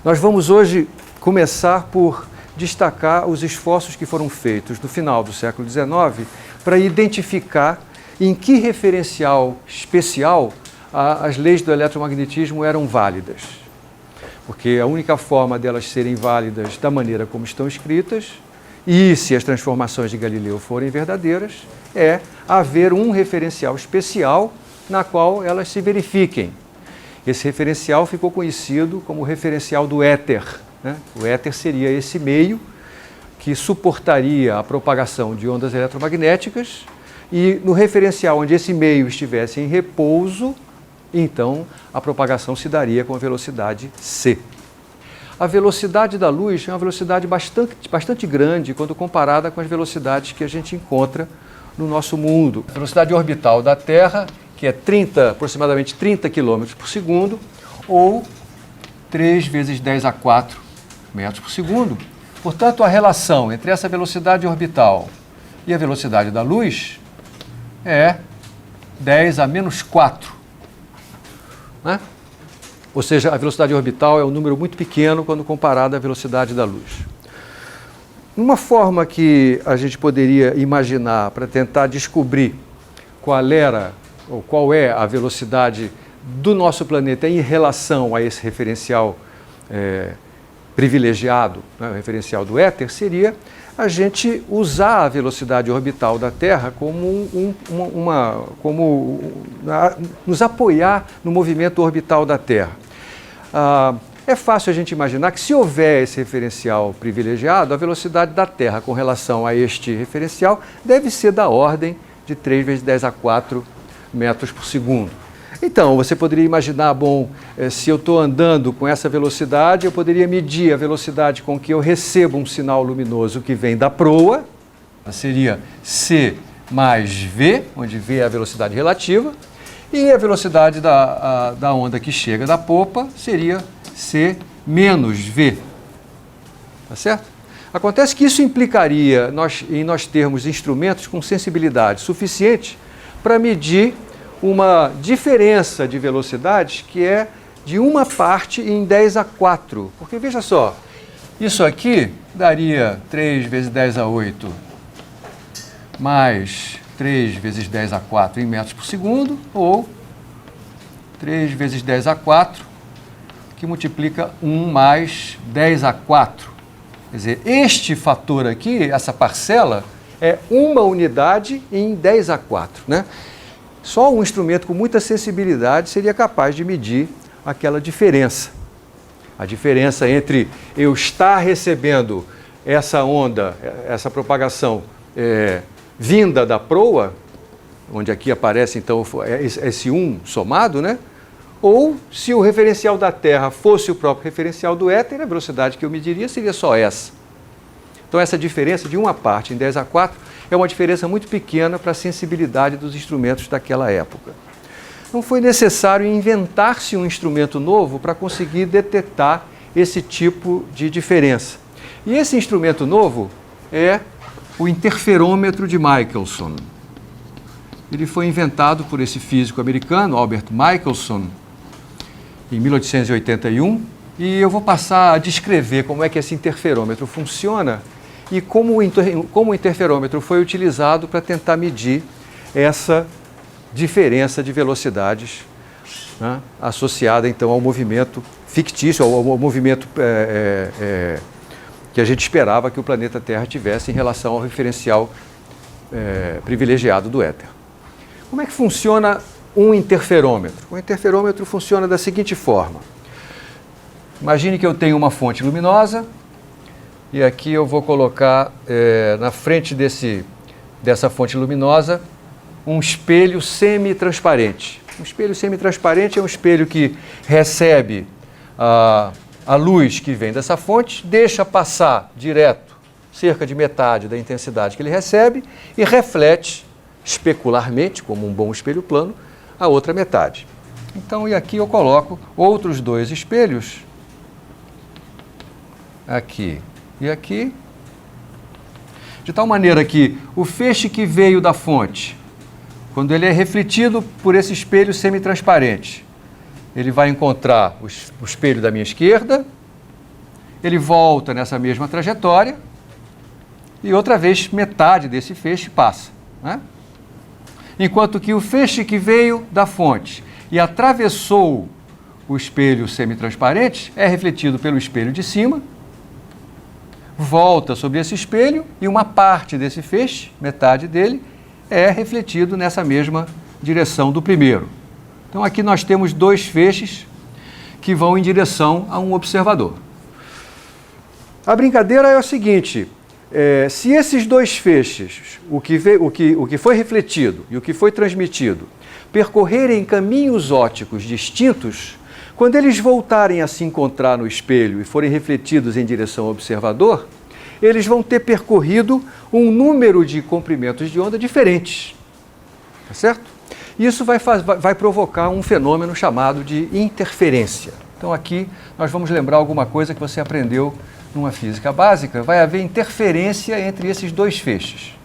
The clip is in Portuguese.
Nós vamos hoje começar por destacar os esforços que foram feitos no final do século XIX para identificar em que referencial especial as leis do eletromagnetismo eram válidas. Porque a única forma delas serem válidas da maneira como estão escritas, e se as transformações de Galileu forem verdadeiras, é haver um referencial especial na qual elas se verifiquem. Esse referencial ficou conhecido como o referencial do éter, né? O éter seria esse meio que suportaria a propagação de ondas eletromagnéticas e no referencial onde esse meio estivesse em repouso, então a propagação se daria com a velocidade c. A velocidade da luz é uma velocidade bastante grande quando comparada com as velocidades que a gente encontra no nosso mundo. A velocidade orbital da Terra, que é aproximadamente 30 km por segundo, ou 3 vezes 10 a 4 metros por segundo. Portanto, a relação entre essa velocidade orbital e a velocidade da luz é 10 a menos 4. Né? Ou seja, a velocidade orbital é um número muito pequeno quando comparada à velocidade da luz. Uma forma que a gente poderia imaginar para tentar descobrir qual é a velocidade do nosso planeta em relação a esse referencial privilegiado, né, o referencial do éter, seria a gente usar a velocidade orbital da Terra nos apoiar no movimento orbital da Terra. É fácil a gente imaginar que se houver esse referencial privilegiado, a velocidade da Terra com relação a este referencial deve ser da ordem de 3 vezes 10 a 4 metros por segundo. Então, você poderia imaginar, se eu estou andando com essa velocidade, eu poderia medir a velocidade com que eu recebo um sinal luminoso que vem da proa, seria c mais v, onde v é a velocidade relativa, e a velocidade da onda que chega da popa seria c menos v. Tá certo? Acontece que isso implicaria em nós termos instrumentos com sensibilidade suficiente para medir uma diferença de velocidades que é de uma parte em 10 a 4. Porque, veja só, isso aqui daria 3 vezes 10 a 8 mais 3 vezes 10 a 4 em metros por segundo, ou 3 vezes 10 a 4, que multiplica 1 mais 10 a 4. Quer dizer, este fator aqui, essa parcela, é uma unidade em 10 a 4, né? Só um instrumento com muita sensibilidade seria capaz de medir aquela diferença. A diferença entre eu estar recebendo essa onda, essa propagação vinda da proa, onde aqui aparece então esse 1 somado, né? Ou se o referencial da Terra fosse o próprio referencial do éter, a velocidade que eu mediria seria só essa. Então essa diferença de uma parte em 10 a 4 é uma diferença muito pequena para a sensibilidade dos instrumentos daquela época. Não foi necessário inventar-se um instrumento novo para conseguir detectar esse tipo de diferença. E esse instrumento novo é o interferômetro de Michelson. Ele foi inventado por esse físico americano, Albert Michelson, em 1881, e eu vou passar a descrever como é que esse interferômetro funciona e como o interferômetro foi utilizado para tentar medir essa diferença de velocidades, né, associada então ao movimento fictício, ao movimento que a gente esperava que o planeta Terra tivesse em relação ao referencial privilegiado do éter. Como é que funciona um interferômetro? O interferômetro funciona da seguinte forma. Imagine que eu tenho uma fonte luminosa e aqui eu vou colocar na frente dessa fonte luminosa um espelho semi-transparente. Um espelho semi-transparente é um espelho que recebe a luz que vem dessa fonte, deixa passar direto cerca de metade da intensidade que ele recebe e reflete especularmente, como um bom espelho plano, a outra metade. Então, e aqui eu coloco outros dois espelhos, aqui e aqui, de tal maneira que o feixe que veio da fonte, quando ele é refletido por esse espelho semi-transparente, ele vai encontrar o espelho da minha esquerda ele volta nessa mesma trajetória e outra vez metade desse feixe passa, né? Enquanto que o feixe que veio da fonte e atravessou o espelho semitransparente é refletido pelo espelho de cima, volta sobre esse espelho e uma parte desse feixe, metade dele, é refletido nessa mesma direção do primeiro. Então aqui nós temos dois feixes que vão em direção a um observador. A brincadeira é o seguinte, se esses dois feixes, o que foi refletido e o que foi transmitido, percorrerem caminhos ópticos distintos, quando eles voltarem a se encontrar no espelho e forem refletidos em direção ao observador, eles vão ter percorrido um número de comprimentos de onda diferentes, tá certo? Isso vai provocar um fenômeno chamado de interferência. Então aqui nós vamos lembrar alguma coisa que você aprendeu numa física básica, vai haver interferência entre esses dois feixes.